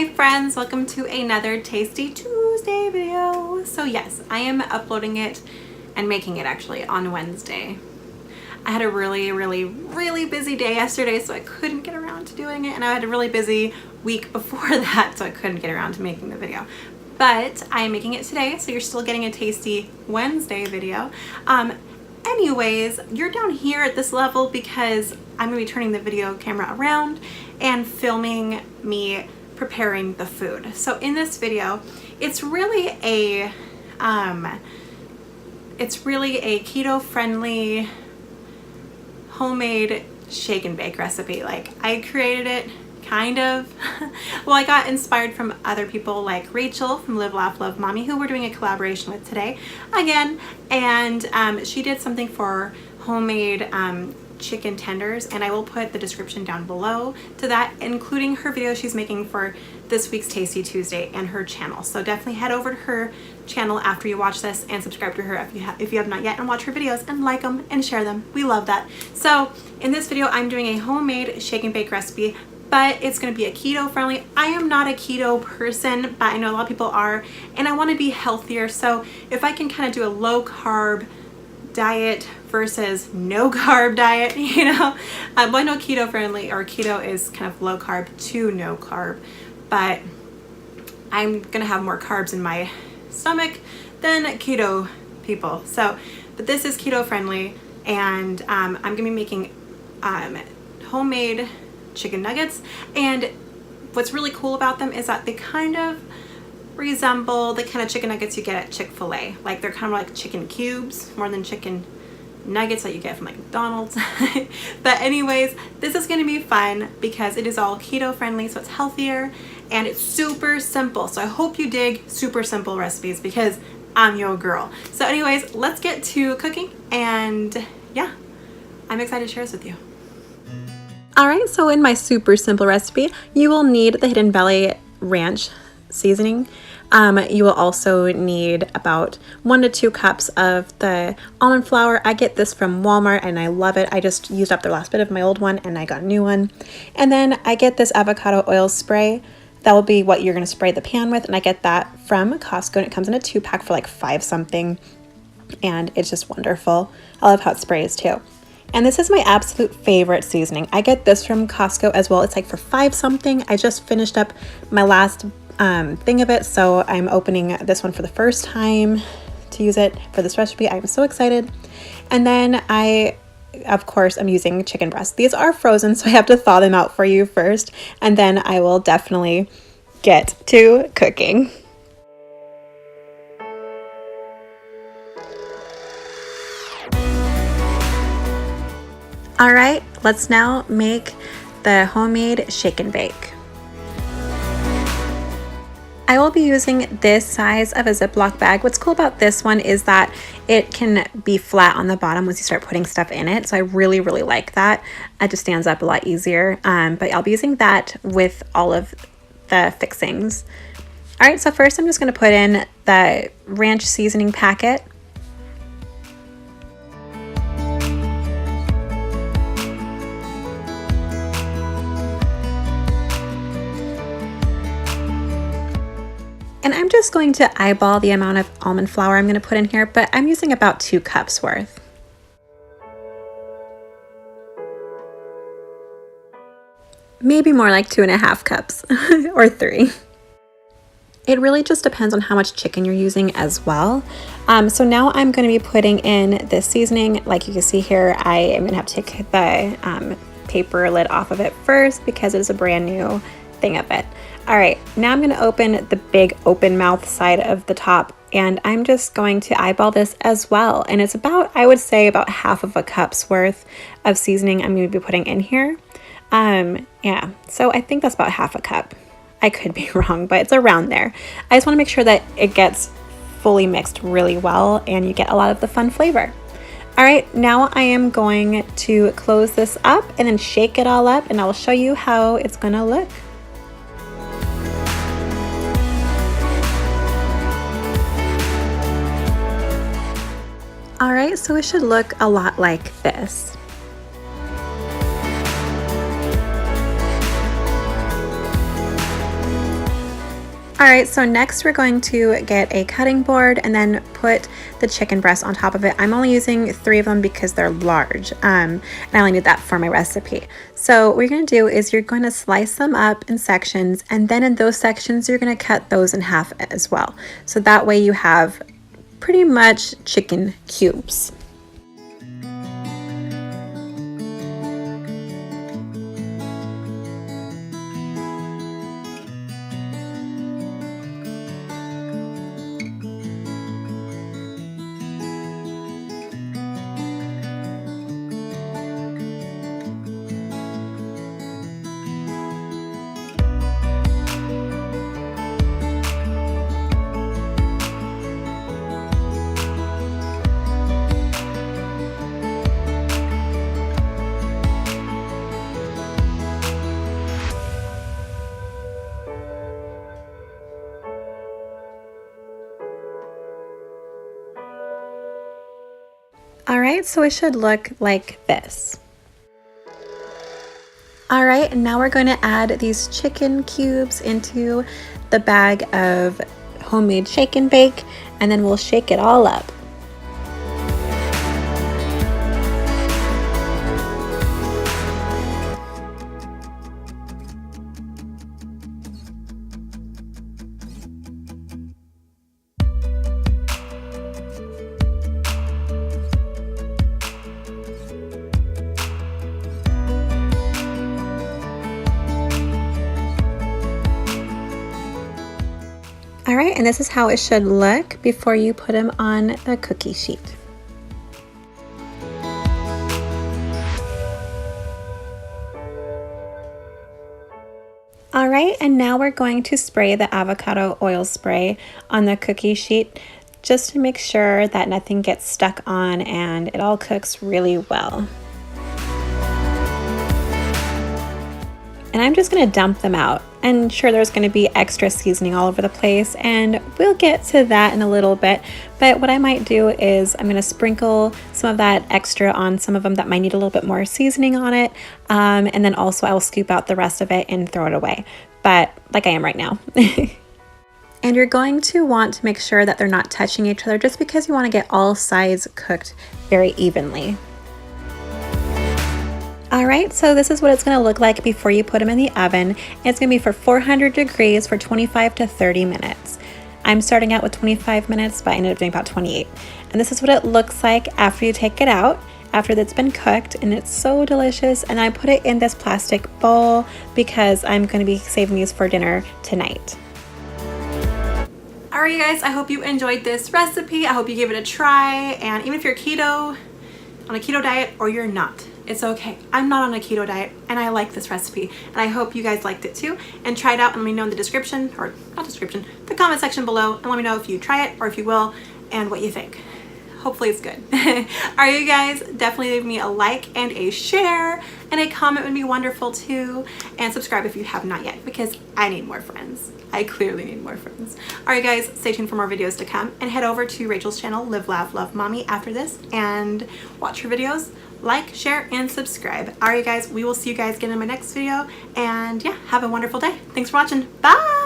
Hi friends, welcome to another Tasty Tuesday video. So yes, I am uploading it and making it actually on Wednesday. I had a really busy day yesterday, so I couldn't get around to doing it, and I had a really busy week before that, so I couldn't get around to making the video. But I am making it today, so you're still getting a Tasty Wednesday video. Anyways, you're down here at this level because I'm going to be turning the video camera around and filming me preparing the food. So in this video, it's really a keto-friendly homemade shake and bake recipe. Like, I created it kind of. Well, I got inspired from other people like Rachel from LiveLaughLoveMommy, who we're doing a collaboration with today again, and she did something for homemade chicken tenders, and I will put the description down below to that, including her video she's making for this week's Tasty Tuesday and her channel. So definitely head over to her channel after you watch this and subscribe to her if you have not yet, and watch her videos and like them and share them. We love that. So in this video, I'm doing a homemade shake and bake recipe, but it's going to be a keto friendly. I am not a keto person, but I know a lot of people are, and I want to be healthier. So if I can kind of do a low carb diet versus no carb diet, you know, well, I know keto friendly or keto is kind of low carb to no carb, but I'm gonna have more carbs in my stomach than keto people. So, but this is keto friendly, and I'm gonna be making homemade chicken nuggets, and what's really cool about them is that they kind of resemble the kind of chicken nuggets you get at Chick-fil-A. Like, they're kind of like chicken cubes more than chicken nuggets that you get from like McDonald's. But anyways, this is going to be fun because it is all keto friendly, so it's healthier and it's super simple. So I hope you dig super simple recipes because I'm your girl. So anyways, let's get to cooking, and yeah, I'm excited to share this with you. Alright, so in my super simple recipe, you will need the Hidden Valley Ranch seasoning. You will also need about 1 to 2 cups of the almond flour. I get this from Walmart and I love it. I just used up the last bit of my old one and I got a new one. And then I get this avocado oil spray. That will be what you're going to spray the pan with, and I get that from Costco, and it comes in a 2-pack for like $5 something, and it's just wonderful. I love how it sprays too. And this is my absolute favorite seasoning. I get this from Costco as well. It's like for $5 something. I just finished up my last thing of it, so I'm opening this one for the first time to use it for this recipe. I'm so excited. And then I, of course, I'm using chicken breasts. These are frozen, so I have to thaw them out for you first, and then I will definitely get to cooking. All right, let's now make the homemade shake and bake. I will be using this size of a Ziploc bag. What's cool about this one is that it can be flat on the bottom once you start putting stuff in it. So I really like that. It just stands up a lot easier. But I'll be using that with all of the fixings. All right, so first I'm just gonna put in the ranch seasoning packet. And I'm just going to eyeball the amount of almond flour I'm going to put in here, but I'm using about 2 cups worth. Maybe more like 2.5 cups or 3. It really just depends on how much chicken you're using as well. So now I'm going to be putting in this seasoning. Like you can see here, I am going to have to take the paper lid off of it first because it is a brand new thing of it. All right, now I'm going to open the big open mouth side of the top, and I'm just going to eyeball this as well. And it's about, I would say, about 1/2 cup's worth of seasoning I'm going to be putting in here. Yeah, so I think that's about 1/2 cup. I could be wrong, but it's around there. I just want to make sure that it gets fully mixed really well and you get a lot of the fun flavor. All right, now I am going to close this up and then shake it all up, and I will show you how it's going to look. All right, so it should look a lot like this. Alright, so next we're going to get a cutting board and then put the chicken breast on top of it. I'm only using 3 of them because they're large, and I only need that for my recipe. So what you're going to do is you're going to slice them up in sections, and then in those sections you're going to cut those in half as well. So that way you have pretty much chicken cubes. Alright, so it should look like this. Alright, and now we're going to add these chicken cubes into the bag of homemade shake and bake, and then we'll shake it all up. Alright, and this is how it should look before you put them on the cookie sheet. Alright, and now we're going to spray the avocado oil spray on the cookie sheet just to make sure that nothing gets stuck on and it all cooks really well. And I'm just going to dump them out. And sure, there's going to be extra seasoning all over the place, and we'll get to that in a little bit. But what I might do is I'm going to sprinkle some of that extra on some of them that might need a little bit more seasoning on it. And then also I will scoop out the rest of it and throw it away. But like I am right now. And you're going to want to make sure that they're not touching each other, just because you want to get all sides cooked very evenly. Alright, so this is what it's going to look like before you put them in the oven. It's going to be for 400 degrees for 25 to 30 minutes. I'm starting out with 25 minutes, but I ended up doing about 28. And this is what it looks like after you take it out, after it's been cooked, and it's so delicious. And I put it in this plastic bowl because I'm going to be saving these for dinner tonight. Alright, you guys, I hope you enjoyed this recipe. I hope you gave it a try. And even if you're keto, on a keto diet, or you're not, it's okay. I'm not on a keto diet, and I like this recipe, and I hope you guys liked it too. And try it out and let me know in the description, or not description, the comment section below, and let me know if you try it or if you will, and what you think. Hopefully it's good. Alright, you guys, definitely leave me a like and a share, and a comment would be wonderful too. And subscribe if you have not yet, because I need more friends. I clearly need more friends. Alright guys, stay tuned for more videos to come, and head over to Rachel's channel, Live, Laugh, Love Mommy, after this, and watch her videos. Like, share, and subscribe. Alright guys, we will see you guys again in my next video, and yeah, have a wonderful day. Thanks for watching. Bye!